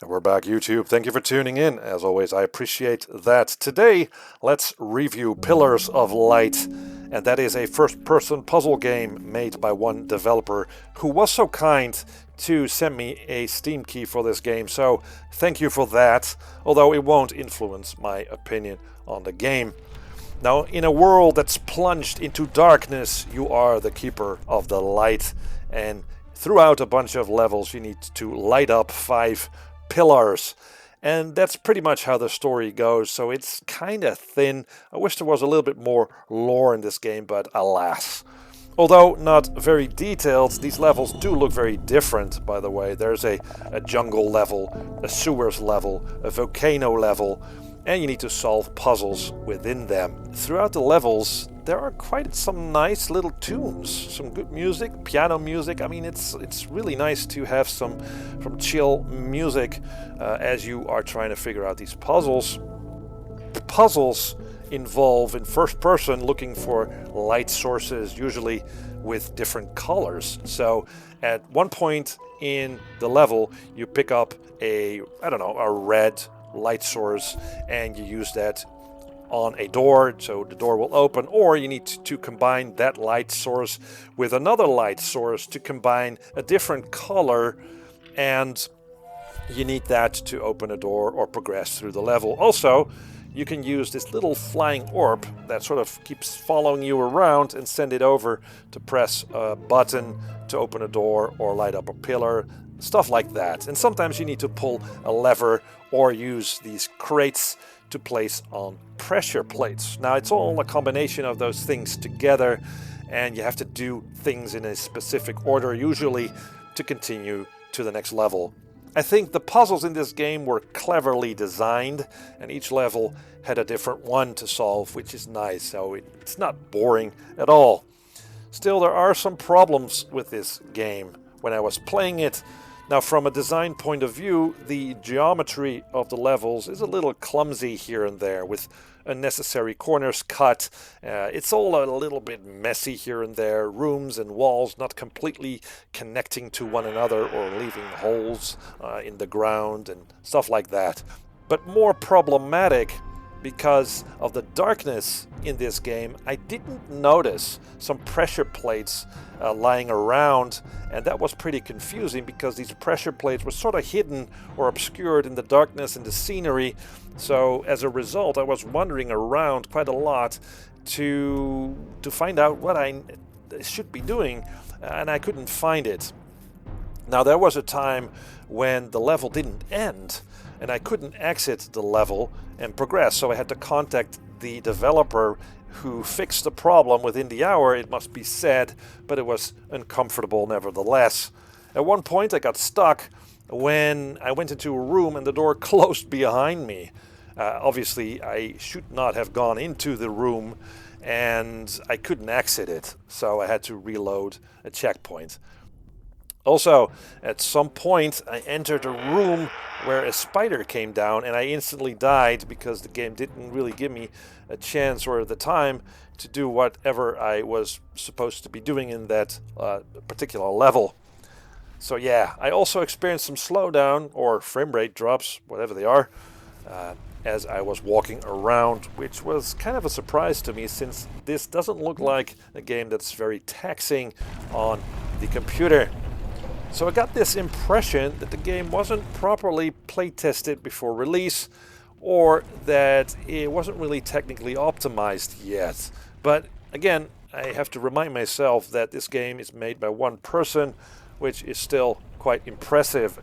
And we're back, YouTube. Thank you for tuning in. As always, I appreciate that. Today, let's review Pillars of Light, and that is a first-person puzzle game made by one developer who was so kind to send me a Steam key for this game, so thank you for that, although it won't influence my opinion on the game. Now, in a world that's plunged into darkness, you are the keeper of the light, and throughout a bunch of levels you need to light up 5 pillars, and that's pretty much how the story goes, so it's kind of thin. I wish there was a little bit more lore in this game, but alas. Although not very detailed, these levels do look very different, by the way. There's a jungle level, a sewers level, a volcano level, and you need to solve puzzles within them. Throughout the levels, there are quite some nice little tunes, some good music, piano music. I mean, it's really nice to have some chill music as you are trying to figure out these puzzles. The puzzles involve, in first person, looking for light sources, usually with different colors. So at one point in the level, you pick up a red light source, and you use that on a door, so the door will open, or you need to combine that light source with another light source to combine a different color, and you need that to open a door or progress through the level. Also, you can use this little flying orb that sort of keeps following you around and send it over to press a button to open a door or light up a pillar, stuff like that. And sometimes you need to pull a lever or use these crates to place on pressure plates. Now, it's all a combination of those things together, and you have to do things in a specific order, usually, to continue to the next level. I think the puzzles in this game were cleverly designed, and each level had a different one to solve, which is nice, so it's not boring at all. Still, there are some problems with this game when I was playing it. Now, from a design point of view, the geometry of the levels is a little clumsy here and there, with unnecessary corners cut. It's all a little bit messy here and there, rooms and walls not completely connecting to one another or leaving holes in the ground and stuff like that. But more problematic, because of the darkness in this game, I didn't notice some pressure plates lying around, and that was pretty confusing because these pressure plates were sort of hidden or obscured in the darkness and the scenery. So as a result, I was wandering around quite a lot to find out what I should be doing, and I couldn't find it. Now, there was a time when the level didn't end and I couldn't exit the level and progress, so I had to contact the developer who fixed the problem within the hour, it must be said, but it was uncomfortable nevertheless. At one point I got stuck when I went into a room and the door closed behind me. Obviously I should not have gone into the room, and I couldn't exit it, so I had to reload a checkpoint. Also, at some point I entered a room where a spider came down, and I instantly died because the game didn't really give me a chance or the time to do whatever I was supposed to be doing in that particular level. So yeah, I also experienced some slowdown or frame rate drops, whatever they are, as I was walking around, which was kind of a surprise to me, since this doesn't look like a game that's very taxing on the computer. So I got this impression that the game wasn't properly play-tested before release, or that it wasn't really technically optimized yet. But again, I have to remind myself that this game is made by one person, which is still quite impressive.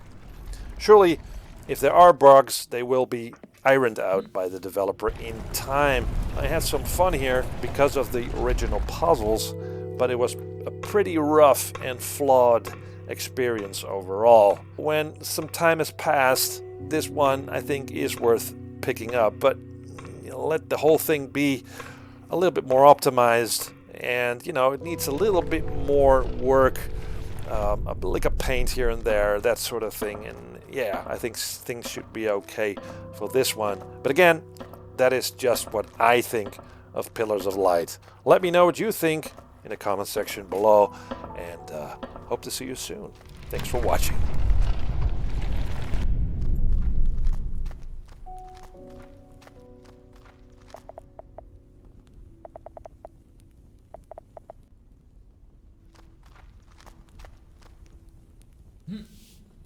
Surely, if there are bugs, they will be ironed out by the developer in time. I had some fun here because of the original puzzles, but it was a pretty rough and flawed experience overall. When some time has passed, this one I think is worth picking up, but let the whole thing be a little bit more optimized, and it needs a little bit more work, a lick of paint here and there, that sort of thing, and yeah, I think things should be okay for this one. But again, that is just what I think of Pillars of Light. Let me know what you think in the comment section below, and hope to see you soon. Thanks for watching.